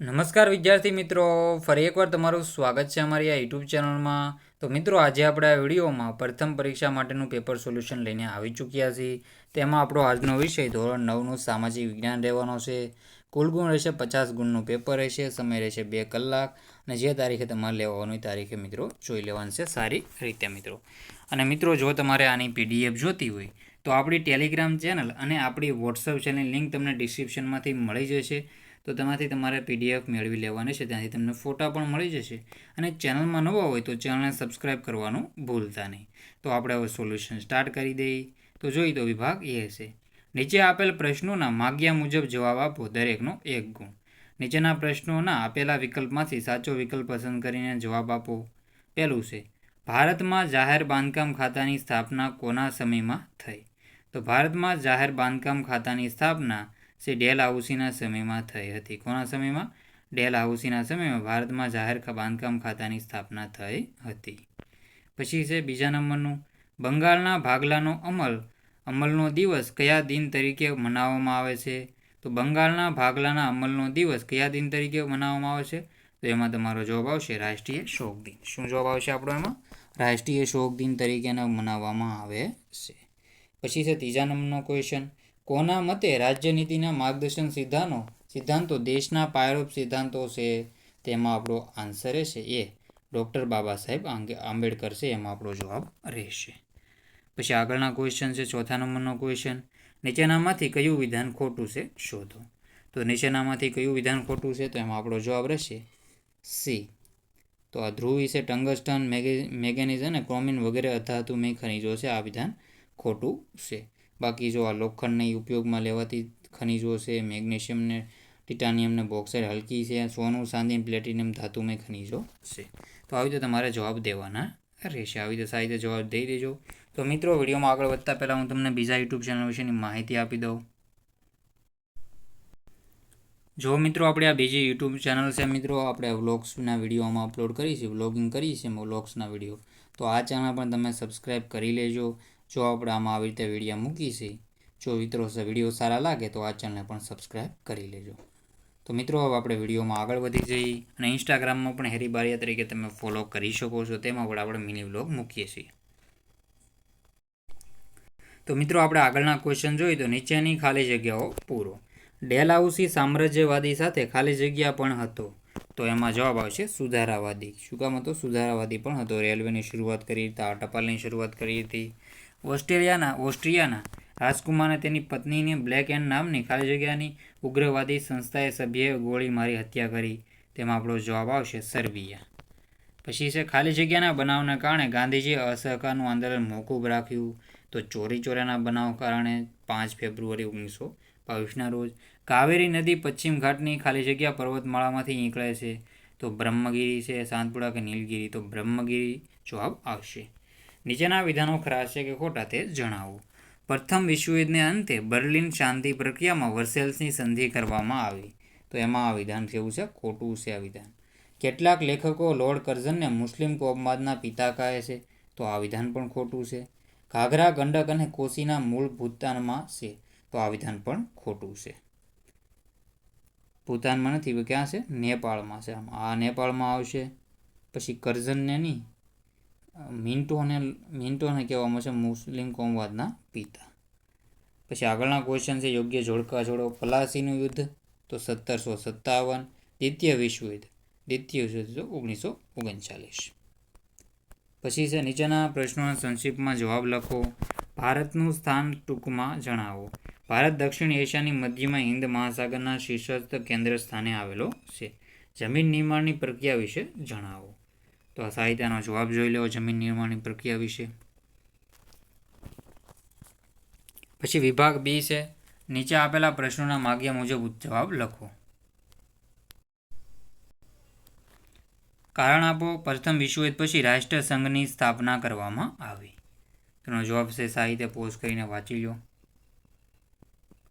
નમસ્કાર વિદ્યાર્થી મિત્રો, ફરી એકવાર તમારું સ્વાગત છે અમારી આ યુટ્યુબ ચેનલમાં. તો મિત્રો, આજે આપણે આ વિડીયોમાં પ્રથમ પરીક્ષા માટેનું પેપર સોલ્યુશન લઈને આવી ચૂક્યા છીએ. તેમાં આપણો આજનો વિષય ધોરણ 9નું સામાજિક વિજ્ઞાન રહેવાનો છે. કુલ ગુણ રહેશે 50 ગુણનું પેપર રહેશે, સમય રહેશે 2 કલાક, અને જે તારીખે તમારે લેવાની તારીખે મિત્રો જોઈ લેવાનું છે સારી રીતે મિત્રો. અને મિત્રો, જો તમારે આની PDF જોતી હોય તો આપણી ટેલિગ્રામ ચેનલ અને આપણી વોટ્સઅપ ચેનલની લિંક તમને ડિસ્ક્રિપ્શનમાંથી મળી જશે. તો તેમાંથી તમારે PDF મેળવી લેવાની છે, ત્યાંથી તમને ફોટા પણ મળી જશે. અને ચેનલમાં નવા હોય તો ચેનલને સબસ્ક્રાઈબ કરવાનું ભૂલતા નહીં. તો આપણે હવે સોલ્યુશન સ્ટાર્ટ કરી દઈએ. તો જોઈએ તો વિભાગ એ છે. નીચે આપેલ પ્રશ્નોના માગ્યા મુજબ જવાબ આપો, દરેકનો 1 ગુણ. નીચેના પ્રશ્નોના આપેલા વિકલ્પમાંથી સાચો વિકલ્પ પસંદ કરીને જવાબ આપો. પહેલું છે, ભારતમાં જાહેર બાંધકામ ખાતાની સ્થાપના કોના સમયમાં થઈ? તો ભારતમાં જાહેર બાંધકામ ખાતાની સ્થાપના છે ડેલહાઉસીના સમયમાં થઈ હતી. કોના સમયમાં? ડેલહાઉસીના સમયમાં ભારતમાં જાહેર બાંધકામ ખાતાની સ્થાપના થઈ હતી. પછી છે બીજા નંબરનું, બંગાળના ભાગલાનો અમલનો દિવસ કયા દિન તરીકે મનાવવામાં આવે છે? તો બંગાળના ભાગલાના અમલનો દિવસ કયા દિન તરીકે મનાવવામાં આવે છે? તો એમાં તમારો જવાબ આવશે રાષ્ટ્રીય શોક દિન. શું જવાબ આવશે આપણો એમાં? રાષ્ટ્રીય શોક દિન તરીકે મનાવવામાં આવે છે. પછી છે ત્રીજા નંબરનો ક્વેશ્ચન, કોના મતે રાજ્યનીતિના માર્ગદર્શન સિદ્ધાંતો દેશના પાયારૂપ સિદ્ધાંતો છે? તેમાં આપણો આન્સર રહેશે એ ડૉક્ટર બાબા સાહેબ આંબેડકર છે. એમાં આપણો જવાબ રહેશે. પછી આગળના ક્વેશ્ચન છે ચોથા નંબરનો ક્વેશ્ચન, નીચેનામાંથી કયું વિધાન ખોટું છે શોધો. તો નીચેનામાંથી કયું વિધાન ખોટું છે? તો એમાં આપણો જવાબ રહેશે સી. તો આ ધ્રુવ વિશે ટંગસ્ટન, મેંગેનીઝ અને ક્રોમિન વગેરે અધાતુમય ખનિજો છે. આ વિધાન ખોટું છે. બાકી જો આ લોખંડની ઉપયોગમાં લેવાતી ખનિજો છે, મેગ્નેશિયમને, ટિટાનિયમને, બોક્સાઇટ હલકી છે, સોનું, ચાંદી, પ્લેટિનિયમ ધાતુમય ખનિજો છે. તો આવી રીતે તમારે જવાબ દેવાના રહેશે. આવી રીતે સારી રીતે જવાબ દઈ દેજો. તો મિત્રો, વિડીયોમાં આગળ વધતા પહેલાં હું તમને બીજા યુટ્યુબ ચેનલ વિશેની માહિતી આપી દઉં. જો મિત્રો, આપણે આ બીજી યુટ્યુબ ચેનલ છે મિત્રો, આપણે વ્લોગ્સના વિડીયોમાં અપલોડ કરીશું, વ્લોગિંગ કરીશું વ્લોગ્સના વિડીયો. તો આ ચેનલ પણ તમે સબસ્ક્રાઈબ કરી લેજો. જો આપણે આમાં આવી રીતે વિડીયો મૂકીશું, જો મિત્રો વિડીયો સારા લાગે તો આ ચેનલને પણ સબસ્ક્રાઈબ કરી લેજો. તો મિત્રો, હવે આપણે વિડીયોમાં આગળ વધી જઈએ. અને ઇન્સ્ટાગ્રામમાં પણ હેરી બારિયા તરીકે તમે ફોલો કરી શકો છો. તેમાં પણ આપણે મિની વ્લોગ મૂકીએ છીએ. તો મિત્રો, આપણે આગળના ક્વેશ્ચન જોઈએ તો નીચેની ખાલી જગ્યાઓ પૂરો. ડેલહાઉસી સામ્રાજ્યવાદી સાથે ખાલી જગ્યા પણ હતો. તો એમાં જવાબ આવશે સુધારાવાદી. શું કામ હતો? સુધારાવાદી પણ હતો. રેલવેની શરૂઆત કરી હતી, ટપાલની શરૂઆત કરી હતી. ઓસ્ટ્રિયાના રાજકુમારને તેની પત્નીની બ્લેક એન્ડ નામની ખાલી જગ્યાની ઉગ્રવાદી સંસ્થાએ સભ્યએ ગોળી મારી હત્યા કરી. તેમાં આપણો જવાબ આવશે સર્બિયા. પછી છે ખાલી જગ્યાના બનાવના કારણે ગાંધીજીએ અસહકારનું આંદોલન મોકૂફ રાખ્યું. તો ચોરીના બનાવ કારણે 5 ફેબ્રુઆરી 1922ના રોજ. કાવેરી નદી પશ્ચિમ ઘાટની ખાલી જગ્યા પર્વતમાળામાંથી નીકળે છે. તો બ્રહ્મગીરી છે, સાતપુડા કે નીલગિરી? તો બ્રહ્મગીરી જવાબ આવશે. નીચેના વિધાનો ખરા છે કે ખોટા તે જણાવો. પ્રથમ વિશ્વયુદ્ધને અંતે બર્લિન શાંતિ પ્રક્રિયામાં વર્સેલ્સની સંધિ કરવામાં આવી. તો એમાં આ વિધાન કેવું છે? ખોટું છે આ વિધાન. કેટલાક લેખકો લોર્ડ કર્ઝનને મુસ્લિમ કોમવાદના પિતા કહે છે. તો આ વિધાન પણ ખોટું છે. ઘાઘરા, ગંડક અને કોસીના મૂળ ભૂતાનમાં છે. તો આ વિધાન પણ ખોટું છે. ભૂતાનમાં નથી, ક્યાં છે? નેપાળમાં છે. આ નેપાળમાં આવશે. પછી કર્ઝનને નહીં, મિન્ટોને કહેવામાં છે મુસ્લિમ કોમવાદના પિતા. પછી આગળના ક્વેશ્ચન છે યોગ્ય જોડકા જોડો. પ્લાસીનું યુદ્ધ તો 1757. દ્વિતીય વિશ્વયુદ્ધ 1939. પછી છે નીચેના પ્રશ્નોના સંક્ષિપ્તમાં જવાબ લખો. ભારતનું સ્થાન ટૂંકમાં જણાવો. ભારત દક્ષિણ એશિયાની મધ્યમાં હિન્દ મહાસાગરના શીર્ષસ્થ કેન્દ્ર સ્થાને આવેલો છે. જમીન નિર્માણની પ્રક્રિયા વિશે જણાવો. તો આ સાહિત્યનો જવાબ જોઈ લો જમીન નિર્માણની પ્રક્રિયા વિશે. પછી વિભાગ બી છે. નીચે આપેલા પ્રશ્નોના માગ્યા મુજબ જવાબ લખો. કારણ આપો. પ્રથમ વિશ્વયુદ્ધ પછી રાષ્ટ્રસંઘની સ્થાપના કરવામાં આવી. તેનો જવાબ છે સાહિત્ય. પોઝ કરીને વાંચી લો.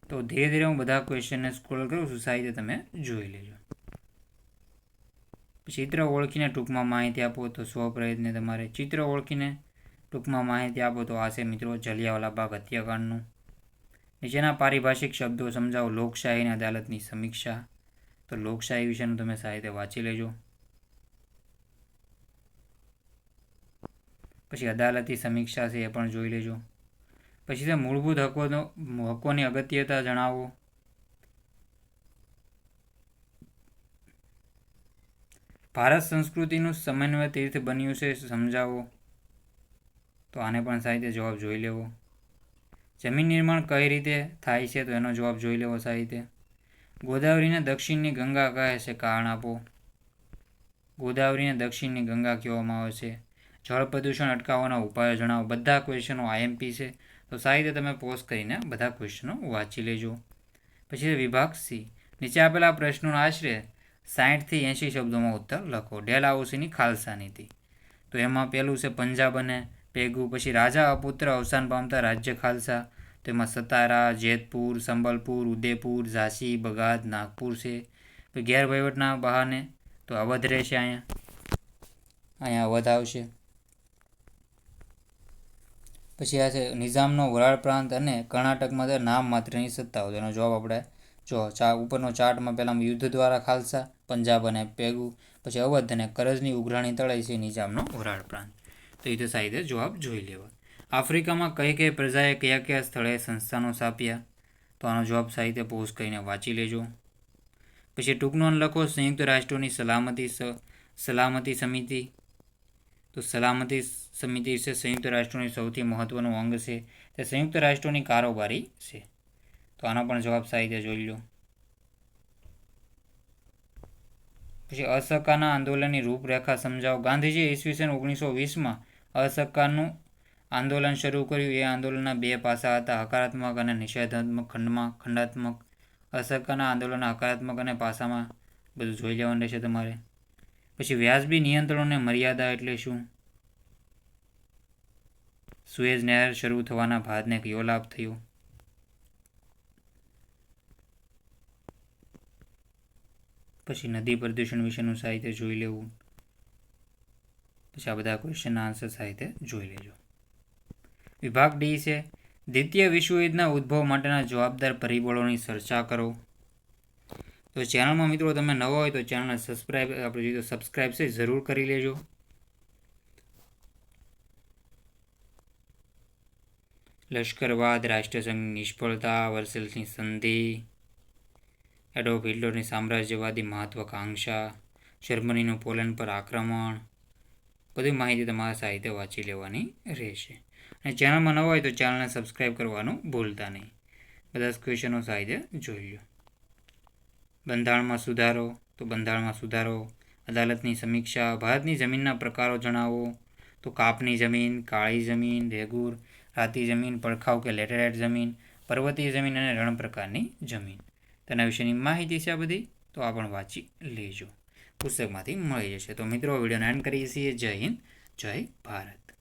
તો ધીરે ધીરે હું બધા ક્વેશ્ચનને સ્ક્રોલ કરું છું, સાહિત્ય તમે જોઈ લેજો. ચિત્ર ઓળખીને ટૂંકમાં માહિતી આપો. તો સ્વપ્રયત્ને તમારે ચિત્ર ઓળખીને ટૂંકમાં માહિતી આપો. તો આ છે મિત્રો જલિયાવાલા બાગ હત્યાકાંડનું. નીચેના પારિભાષિક શબ્દો સમજાવો. લોકશાહી અને અદાલતની સમીક્ષા. તો લોકશાહી વિશેનું તમે સાહિત્ય વાંચી લેજો. પછી અદાલતી સમીક્ષા છે એ પણ જોઈ લેજો. પછી છે મૂળભૂત હકોની અગત્યતા જણાવો. ભારત સંસ્કૃતિનું સમન્વય તીર્થ બન્યું છે સમજાવો. તો આને પણ સાહિત્ય જવાબ જોઈ લેવો. જમીન નિર્માણ કઈ રીતે થાય છે તો એનો જવાબ જોઈ લેવો સાહિત્ય. ગોદાવરીને દક્ષિણની ગંગા કહે છે કારણ આપો. ગોદાવરીને દક્ષિણની ગંગા કહેવામાં આવે છે. જળ પ્રદૂષણ અટકાવવાના ઉપાયો જણાવો. બધા ક્વેશ્ચનો આઈએમપી છે તો સાહિત્ય તમે પોઝ કરીને બધા ક્વેશ્ચનો વાંચી લેજો. પછી વિભાગ સી. નીચે આપેલા પ્રશ્નોના આશરે 60થી 80 શબ્દોમાં ઉત્તર લખો. ડેલહાઉસીની ખાલસા નીતિ. તો એમાં પહેલું છે પંજાબ અને પેગુ. પછી રાજા અપુત્ર અવસાન પામતા રાજ્ય ખાલસા. તો એમાં સતારા, જેતપુર, સંબલપુર, ઉદયપુર, ઝાંસી, બગાદ, નાગપુર છે. તો ગેરવહીવટના બહાને તો અવધ રહેશે. અહીંયા અવધ આવશે. પછી આ છે નિઝામનો વરાળ પ્રાંત અને કર્ણાટકમાં નામ માત્રની સત્તાઓ. તેનો જવાબ આપણે જો ઉપરનો ચાર્ટમાં પહેલાં યુદ્ધ દ્વારા ખાલસા, પંજાબ અને પેગુ, પછી અવધ અને કરજની ઉઘરાણી તળાઈ છે નિઝામનો વરાળ પ્રાંત. તો એ તો સાહિત્ય જવાબ જોઈ લેવા. આફ્રિકામાં કઈ કઈ પ્રજાએ કયા કયા સ્થળે સંસ્થાનો સ્થાપ્યા તો આનો જવાબ સાહિત્ય પોઝ કરીને વાંચી લેજો. પછી ટૂંક નોંધ લખો. સંયુક્ત રાષ્ટ્રોની સલામતી સમિતિ. તો સલામતી સમિતિ છે સંયુક્ત રાષ્ટ્રોની સૌથી મહત્વનું અંગ છે. તે સંયુક્ત રાષ્ટ્રોની કારોબારી છે. તો આનો પણ જવાબ સાહિત્ય જોઈ લો. પછી અસહકારના આંદોલનની રૂપરેખા સમજાવો. ગાંધીજીએ ઈસવીસન 1920માં અસહકારનું આંદોલન શરૂ કર્યું. એ આંદોલનના બે પાસા હતા, હકારાત્મક અને નિષેધાત્મક. ખંડાત્મક. અસહકારના આંદોલનના હકારાત્મક અને પાસામાં બધું જોઈ લેવાનું રહેશે તમારે. પછી વ્યાજબી નિયંત્રણોને મર્યાદા એટલે શું? સુએઝ નહેર શરૂ થવાના ભારતને કયો લાભ થયો? પછી નદી પ્રદૂષણ વિશેનું સાહિત્ય જોઈ લેવું. પછી આ બધા ક્વેશ્ચનના આન્સર સાહિત્ય જોઈ લેજો. વિભાગ ડી છે દ્વિતીય વિશ્વયુદ્ધના ઉદ્ભવ માટેના જવાબદાર પરિબળોની ચર્ચા કરો. તો ચેનલમાં મિત્રો તમે નવા હોય તો ચેનલને સબસ્ક્રાઈબ છે જરૂર કરી લેજો. લશ્કરવાદ, રાષ્ટ્રસંઘની નિષ્ફળતા, વર્સેલ્સની સંધિ, એડોલ્ફ હિટલરની સામ્રાજ્યવાદી મહત્વાકાંક્ષા, જર્મનીનું પોલેન્ડ પર આક્રમણ, બધી માહિતી તમારે સાહિત્ય વાંચી લેવાની રહેશે. અને ચેનલમાં નવા હોય તો ચેનલને સબસ્ક્રાઈબ કરવાનું ભૂલતા નહીં. બધા ક્વેશ્ચનો સાહિત્ય જોઈ લો. બંધારણમાં સુધારો. તો બંધારણમાં સુધારો. અદાલતની સમીક્ષા. ભારતની જમીનના પ્રકારો જણાવો. તો કાપની જમીન, કાળી જમીન, રેગુર, રાતી જમીન, પડખાવ કે લેટેરાઇટ જમીન, પર્વતીય જમીન અને રણ પ્રકારની જમીન. તેના વિશેની માહિતી છે આ બધી. તો આ પણ વાંચી લેજો. પુસ્તકમાંથી મળી જશે. તો મિત્રો વિડીયોને એન્ડ કરીએ છીએ. જય હિન્દ, જય ભારત.